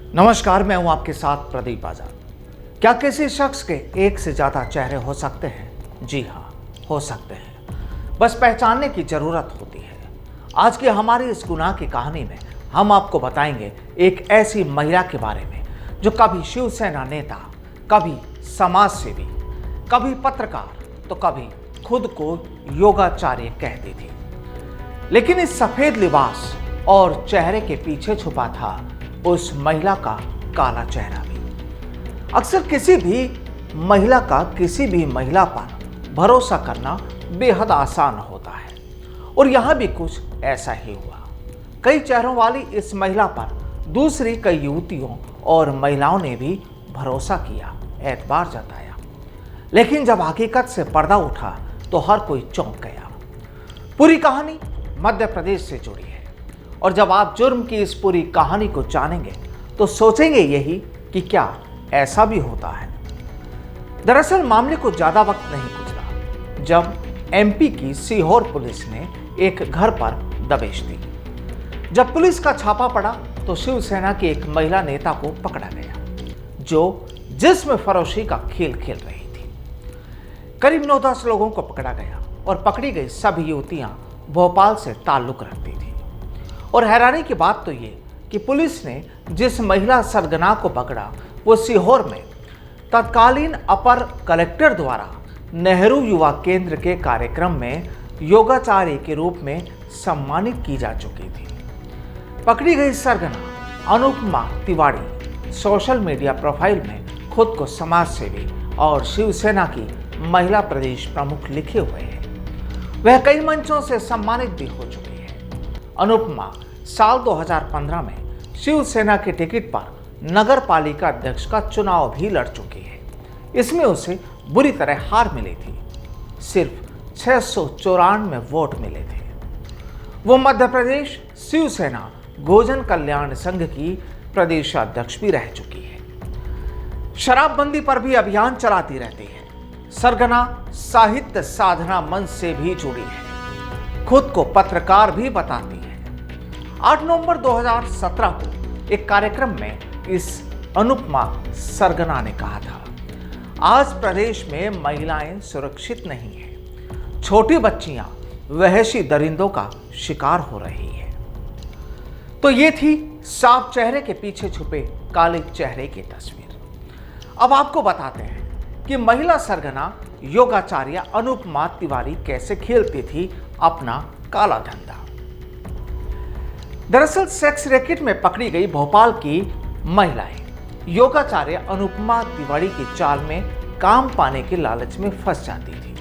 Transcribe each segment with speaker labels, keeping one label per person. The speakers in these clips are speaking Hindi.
Speaker 1: नमस्कार, मैं हूं आपके साथ प्रदीप आजाद। क्या किसी शख्स के एक से ज्यादा चेहरे हो सकते हैं? जी हाँ, हो सकते हैं। बस पहचानने की जरूरत होती है। आज की हमारी इस गुनाह की कहानी में हम आपको बताएंगे एक ऐसी महिला के बारे में जो कभी शिवसेना नेता, कभी समाज सेवी, कभी पत्रकार, तो कभी खुद को योगाचार्य कहती थी। लेकिन इस सफेद लिबास और चेहरे के पीछे छुपा था उस महिला का काला चेहरा भी। अक्सर किसी भी महिला का किसी भी महिला पर भरोसा करना बेहद आसान होता है, और यहां भी कुछ ऐसा ही हुआ। कई चेहरों वाली इस महिला पर दूसरी कई युवतियों और महिलाओं ने भी भरोसा किया, एतबार जताया। लेकिन जब हकीकत से पर्दा उठा तो हर कोई चौंक गया। पूरी कहानी मध्य प्रदेश से जुड़ी है, और जब आप जुर्म की इस पूरी कहानी को जानेंगे तो सोचेंगे यही कि क्या ऐसा भी होता है। दरअसल मामले को ज्यादा वक्त नहीं गुजरा जब एमपी की सीहोर पुलिस ने एक घर पर दबिश दी। जब पुलिस का छापा पड़ा तो शिवसेना की एक महिला नेता को पकड़ा गया, जो जिस्म फरोशी का खेल खेल रही थी। करीब 9-10 लोगों को पकड़ा गया, और पकड़ी गई सभी युवतियां भोपाल से ताल्लुक रखती थी। और हैरानी की बात तो ये कि पुलिस ने जिस महिला सरगना को पकड़ा वो सीहोर में तत्कालीन अपर कलेक्टर द्वारा नेहरू युवा केंद्र के कार्यक्रम में योगाचार्य के रूप में सम्मानित की जा चुकी थी। पकड़ी गई सरगना Anupama Tiwari social media profile में खुद को समाज सेवी और शिवसेना की महिला प्रदेश प्रमुख लिखे हुए हैं। वह कई मंचों से सम्मानित भी हो चुकी है। अनुपमा साल 2015 में शिवसेना के टिकट पर नगर पालिका अध्यक्ष का चुनाव भी लड़ चुकी है। इसमें उसे बुरी तरह हार मिली थी। सिर्फ 694 वोट मिले थे। वो मध्य प्रदेश शिवसेना गोजन कल्याण संघ की प्रदेशाध्यक्ष भी रह चुकी है। शराबबंदी पर भी अभियान चलाती रहती है। सरगना साहित्य साधना मंच से भी जुड़ी है। खुद को पत्रकार भी बताती है। 8 नवंबर 2017 को एक कार्यक्रम में इस अनुपमा सरगना ने कहा था, आज प्रदेश में महिलाएं सुरक्षित नहीं हैं। छोटी बच्चियां वहशी दरिंदों का शिकार हो रही है। तो ये थी साफ चेहरे के पीछे छुपे काले चेहरे की तस्वीर। अब आपको बताते हैं कि महिला सरगना योगाचार्य अनुपमा तिवारी कैसे खेलती थी अपना काला धंधा। दरअसल सेक्स रैकेट में पकड़ी गई भोपाल की महिलाएं योगाचार्य अनुपमा तिवारी की चाल में काम पाने के लालच में फंस जाती थी।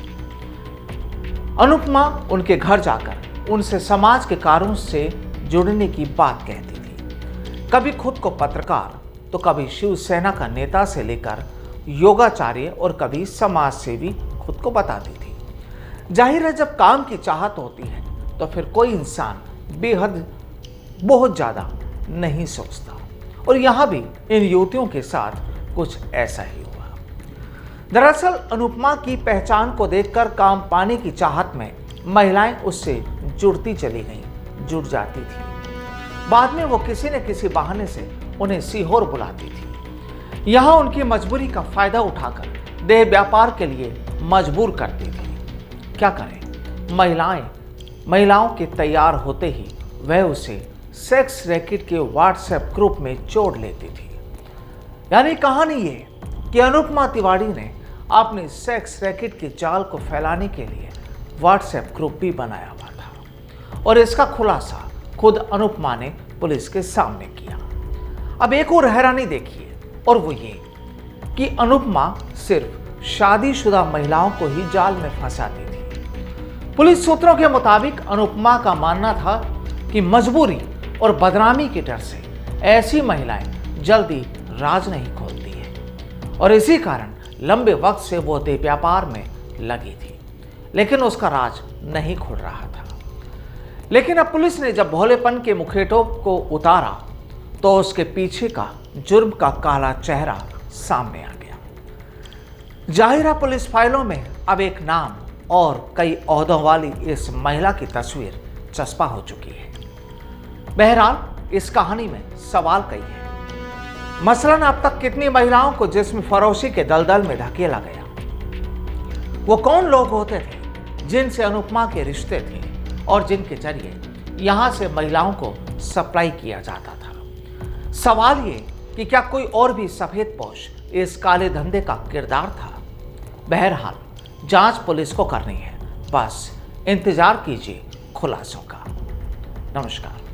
Speaker 1: अनुपमा उनके घर जाकर उनसे समाज के कार्यों से जुड़ने की बात कहती थी। कभी खुद को पत्रकार, तो कभी शिवसेना का नेता से लेकर योगाचार्य, और कभी समाज सेवी खुद को बताती थी। जाहिर है, जब काम की चाहत होती है तो फिर कोई इंसान बेहद बहुत ज़्यादा नहीं सोचता, और यहाँ भी इन युवतियों के साथ कुछ ऐसा ही हुआ। दरअसल अनुपमा की पहचान को देखकर काम पाने की चाहत में महिलाएं उससे जुड़ती चली गईं, जुड़ जाती थी। बाद में वो किसी न किसी बहाने से उन्हें सीहोर बुलाती थी। यहाँ उनकी मजबूरी का फायदा उठाकर देह व्यापार के लिए मजबूर करती थी। क्या करें, महिलाओं के तैयार होते ही वह उसे सेक्स रैकेट के व्हाट्सएप ग्रुप में जोड़ लेती थी। यानी कहानी ये कि अनुपमा तिवारी ने अपने सेक्स रैकेट के जाल को फैलाने के लिए व्हाट्सएप ग्रुप भी बनाया हुआ था, और इसका खुलासा खुद अनुपमा ने पुलिस के सामने किया। अब एक और हैरानी देखिए, और वो ये कि अनुपमा सिर्फ शादीशुदा महिलाओं को ही जाल में फंसाती थी। पुलिस सूत्रों के मुताबिक अनुपमा का मानना था कि मजबूरी और बदनामी के डर से ऐसी महिलाएं जल्दी राज नहीं खोलती हैं, और इसी कारण लंबे वक्त से वो देह व्यापार में लगी थी, लेकिन उसका राज नहीं खुल रहा था। लेकिन अब पुलिस ने जब भोलेपन के मुखेटों को उतारा तो उसके पीछे का जुर्म का काला चेहरा सामने आ गया। जाहिर है, पुलिस फाइलों में अब एक नाम और कई ओहदों वाली इस महिला की तस्वीर चस्पा हो चुकी है। बहरहाल इस कहानी में सवाल कई है। मसलन अब तक कितनी महिलाओं को जिस्म फरोशी के दलदल में धकेला गया। वो कौन लोग होते थे जिनसे अनुपमा के रिश्ते थे और जिनके जरिए यहां से महिलाओं को सप्लाई किया जाता था। सवाल ये कि क्या कोई और भी सफेदपोश इस काले धंधे का किरदार था। बहरहाल जांच पुलिस को करनी है, बस इंतजार कीजिए खुलासों का। नमस्कार।